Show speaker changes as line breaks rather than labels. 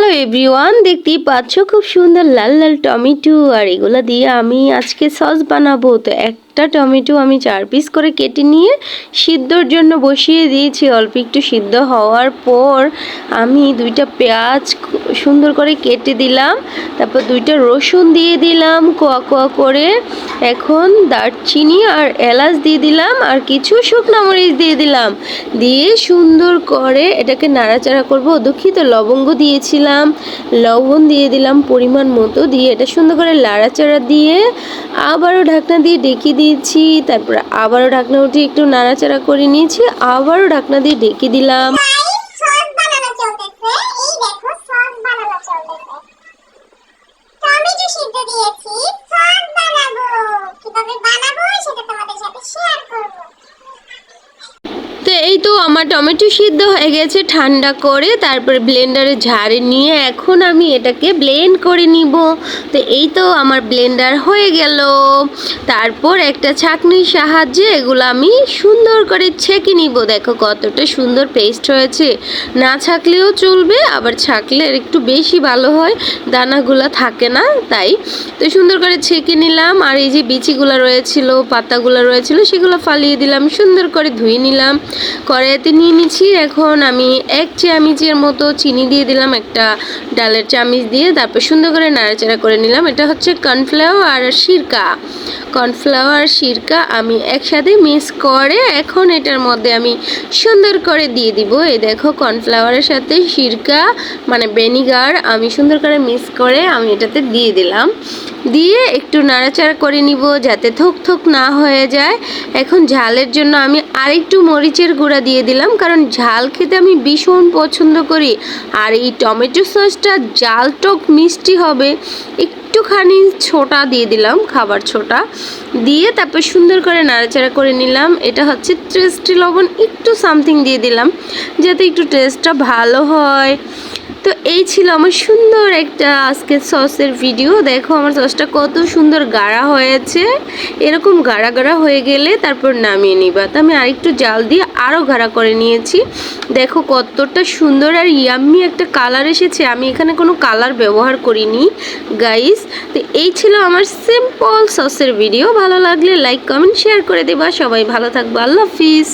Hello everyone, দেখতেই পাচ্ছ খুব সুন্দর লাল লাল টমেটো, আর এগুলো দিয়ে আমি আজকে সস বানাবো। তো একটা টমেটো আমি 4 পিস করে কেটে নিয়ে সিদ্ধর জন্য বসিয়ে দিয়েছি। অল্প একটু সিদ্ধ হওয়ার পর আমি 2টা পেঁয়াজ সুন্দর করে কেটে দিলাম, তারপর 2টা রসুন দিয়ে দিলাম কোয়া কোয়া করে। এখন দারচিনি আর এলাচ দিয়ে দিলাম, আর কিছু শুকনো মরিচ দিয়ে দিলাম। দিয়ে সুন্দর করে এটাকে নাড়াচাড়া করবো। দুঃখিত, লবঙ্গ দিয়েছিলাম, লবণ দিয়ে দিলাম পরিমাণ মতো, দিয়ে এটা সুন্দর করে নাড়াচাড়া দিয়ে আবারও ঢাকনা দিয়ে ঢেকে দিয়েছি। তারপর আবারও ঢাকনা উঠিয়ে একটু নাড়াচাড়া করে নিয়েছি, আবারও ঢাকনা দিয়ে ঢেকে দিলাম। তো এই তো আমার টমেটো সিদ্ধ হয়ে গেছে ঠান্ডা করে, তারপরে ব্লেন্ডারে ঝাড়ে নিয়ে এখন আমি এটাকে ব্লেন্ড করে নিব। তো এই তো আমার ব্লেন্ডার হয়ে গেল। তারপর একটা ছাঁকনির সাহায্যে এগুলো আমি সুন্দর করে ছেঁকে নিব। দেখো কতটা সুন্দর পেস্ট হয়েছে। না ছাঁকলেও চলবে, আবার ছাঁকলে একটু বেশি ভালো হয়, দানাগুলো থাকে না তাই। তো সুন্দর করে ছেঁকে নিলাম, আর এই যে বিচিগুলো রয়েছিল, পাতাগুলো রয়েছিল, সেগুলো ফালিয়ে দিলাম, সুন্দর করে ধুয়ে নিলাম, কড়াইতে নিয়ে নিচ্ছি। এখন আমি 1 চামচের মতো চিনি দিয়ে দিলাম, একটা ডালের চামচ দিয়ে, তারপর সুন্দর করে নাড়াচাড়া করে নিলাম। এটা হচ্ছে কর্নফ্লাওয়ার আর সিরকা। কর্নফ্লাওয়ার সিরকা আমি একসাথে মিক্স করে এখন এটার মধ্যে আমি সুন্দর করে দিয়ে দিব। এই দেখো কর্নফ্লাওয়ারের সাথে সিরকা মানে ভিনেগার আমি সুন্দর করে মিক্স করে আমি এটাতে দিয়ে দিলাম। দিয়ে একটু নাড়াচাড়া করে নিব যাতে থক থক না হয়ে যায়। এখন ঝালের জন্য আমি আরেকটু মরিচের গুঁড়া দিয়ে দিলাম, কারণ ঝাল খেতে আমি ভীষণ পছন্দ করি। আর এই টমেটো সসটা ঝাল টক মিষ্টি হবে। একটুখানি ছোটা দিয়ে দিলাম, খাবার ছোটা দিয়ে তারপর সুন্দর করে নাড়াচাড়া করে নিলাম। এটা হচ্ছে টেস্টি লবণ, একটু সামথিং দিয়ে দিলাম যাতে একটু টেস্টটা ভালো হয়। তো এই ছিল আমার সুন্দর একটা আজকের সসের ভিডিও। দেখো আমার সসটা কত সুন্দর গাঢ়া হয়েছে। এরকম গাঢ়া গাঢ়া হয়ে গেলে তারপর নামিয়ে নিবা। তো আমি আরেকটু জাল দিয়ে আরও গাঢ়া করে নিয়েছি। দেখো কতটা সুন্দর আর ইয়াম্মি একটা কালার এসেছে। আমি এখানে কোনো কালার ব্যবহার করিনি গাইস। তো এই ছিল আমার সিম্পল সসের ভিডিও। ভালো লাগলে লাইক কমেন্ট শেয়ার করে দেবা। সবাই ভালো থাকবে। আল্লাহ হাফিজ।